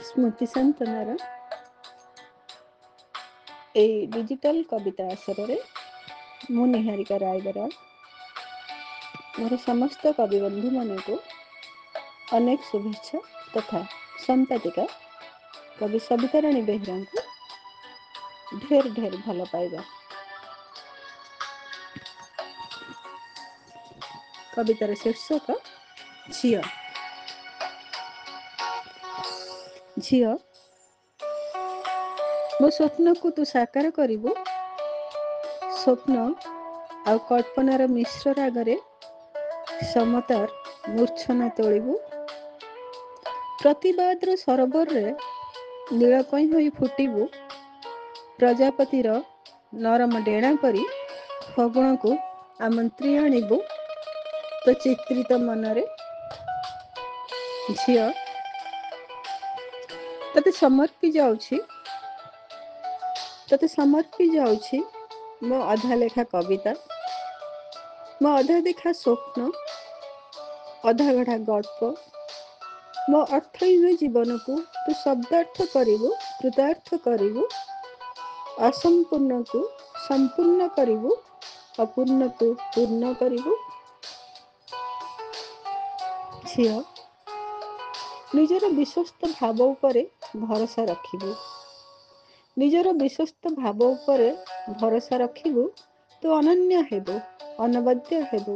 ସ୍ମୃତି ସାନ୍ତନାର এই ডিজিটাল কবিতা আসরে ମୁଁ ନିହାରିକା ରାୟବରାଳ ମୋର ସମସ୍ତ କବିବନ୍ଧୁମାନଙ୍କୁ ଅନେକ ଶୁଭେଚ୍ଛା ତଥା ସମ୍ପାଦିକା କବି ସବିତାରାଣୀ ବେହେରାଙ୍କୁ ଢେର ଢେର ଭଲ ପାଇବା। କବିତାର ଶୀର୍ଷକ ଝିଅ। ଝିଅ, ମୋ ସ୍ୱପ୍ନକୁ ତୁ ସାକାର କରିବୁ। ସ୍ୱପ୍ନ ଆଉ କଳ୍ପନାର ମିଶ୍ର ରାଗରେ ସମତାର ମୂର୍ଚ୍ଛନା ତୋଳିବୁ। ପ୍ରତିବାଦର ସରୋବରରେ ନୀଳକଇଁ ହୋଇ ଫୁଟିବୁ। ପ୍ରଜାପତିର ନରମ ଡେଣା ପରି ଫଗୁଣକୁ ଆମନ୍ତ୍ରୀ ଆଣିବୁ ତୋ ଚିତ୍ରିତ ମନରେ। ଝିଅ, ତତେ ସମର୍ପି ଯାଉଛି ମୋ ଅଧା ଲେଖା କବିତା, ମୋ ଅଧା ଦେଖା ସ୍ୱପ୍ନ, ଅଧା ଗଢ଼ା ଗଳ୍ପ। ମୋ ଅର୍ଥହୀନ ଜୀବନକୁ ତୁ ଶବ୍ଦାର୍ଥ କରିବୁ, କୃତାର୍ଥ କରିବୁ। ଅସମ୍ପୂର୍ଣ୍ଣକୁ ସମ୍ପୂର୍ଣ୍ଣ କରିବୁ, ଅପୂର୍ଣ୍ଣକୁ ପୂର୍ଣ୍ଣ କରିବୁ। ଝିଅ, ନିଜର ବିଶ୍ୱସ୍ତ ଭାବ ଉପରେ ଭରସା ରଖିବୁ। ନିଜର ବିଶ୍ୱସ୍ତ ଭାବ ଉପରେ ଭରସା ରଖିବୁ। ତୁ ଅନନ୍ୟ ହେବୁ, ଅନବଦ୍ୟ ହେବୁ।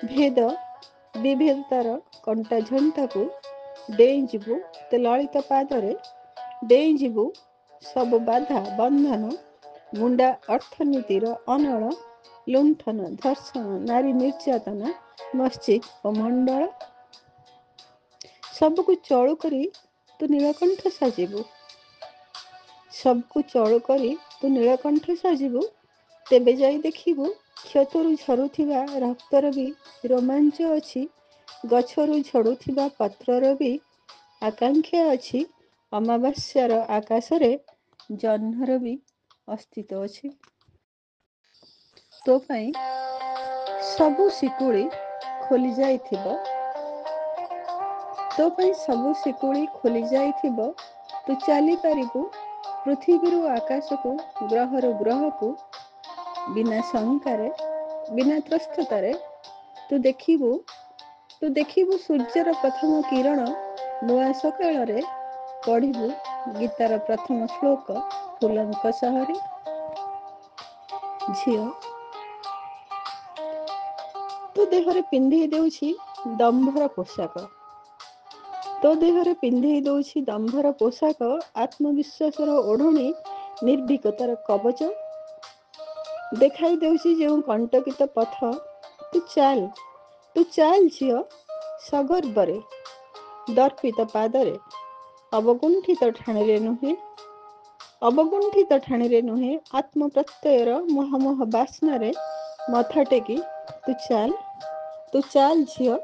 ଭେଦ ବିଭେଦତାର କଣ୍ଟା ଝଣ୍ଟାକୁ ଡେଇଁଯିବୁ ତୁ ଲଳିତ ପାଦରେ। ଡେଇଁଯିବୁ ସବୁ ବାଧା ବନ୍ଧନ, ମୁଣ୍ଡା ଅର୍ଥନୀତିର ଅନଳ, ଲୁଣ୍ଠନ ଧର୍ଷଣ ନାରୀ ନିର୍ଯାତନା ମସ୍ଜିଦ୍ ଓ ମଣ୍ଡଳ। ସବୁକୁ ଚଳୁ କରି ତୁ ନୀଳକଣ୍ଠ ସାଜିବୁ। ସବୁକୁ ଚଳୁ କରି ତୁ ନୀଳକଣ୍ଠ ସାଜିବୁ। ତେବେ ଯାଇ ଦେଖିବୁ କ୍ଷତରୁ ଝରୁଥିବା ରକ୍ତର ବି ରୋମାଞ୍ଚ ଅଛି। ଗଛରୁ ଝଡୁଥିବା ପତ୍ରର ବି ଆକାଂକ୍ଷା ଅଛି। ଅମାବାସ୍ୟାର ଆକାଶରେ ଜହ୍ନର ବି ଅସ୍ତିତ୍ୱ ଅଛି। ତୋ ପାଇଁ ସବୁ ଶିକୁଳି ଖୋଲି ଯାଇଥିବ। ତୋ ପାଇଁ ସବୁ ଶିକୁଳି ଖୋଲି ଯାଇଥିବ। ତୁ ଚାଲିପାରିବୁ ପୃଥିବୀରୁ ଆକାଶକୁ, ଗ୍ରହରୁ ଗ୍ରହକୁ, ବିନା ଶଙ୍କାରେ, ବିନା ତ୍ରସ୍ତତାରେ। ତୁ ଦେଖିବୁ ସୂର୍ଯ୍ୟର ପ୍ରଥମ କିରଣ ନୂଆ ସକାଳରେ। ପଢ଼ିବୁ ଗୀତାର ପ୍ରଥମ ଶ୍ଲୋକ ଫୁଲଙ୍କ ସହରେ। ଝିଅ, ତୋ ଦେହରେ ପିନ୍ଧେଇ ଦେଉଛି ଦମ୍ଭର ପୋଷାକ। ତୋ ଦେହରେ ପିନ୍ଧେଇ ଦଉଛି ଦମ୍ଭର ପୋଷାକ। ଆତ୍ମବିଶ୍ୱାସର ଓଢ଼ଣୀ, ନିର୍ଭୀକତାର କବଚ। ଦେଖାଇ ଦେଉଛି ଯେଉଁ କଣ୍ଟକିତ ପଥ। ତୁ ଚାଲ ଝିଅ, ସଗର୍ବରେ, ଦର୍ପିତ ପାଦରେ। ଅବଗୁଣ୍ଠିତ ଠାଣିରେ ନୁହେଁ, ଆତ୍ମପ୍ରତ୍ୟୟର ମହମହ ବାସ୍ନାରେ ମଥା ଟେକି ତୁ ଚାଲ ଝିଅ,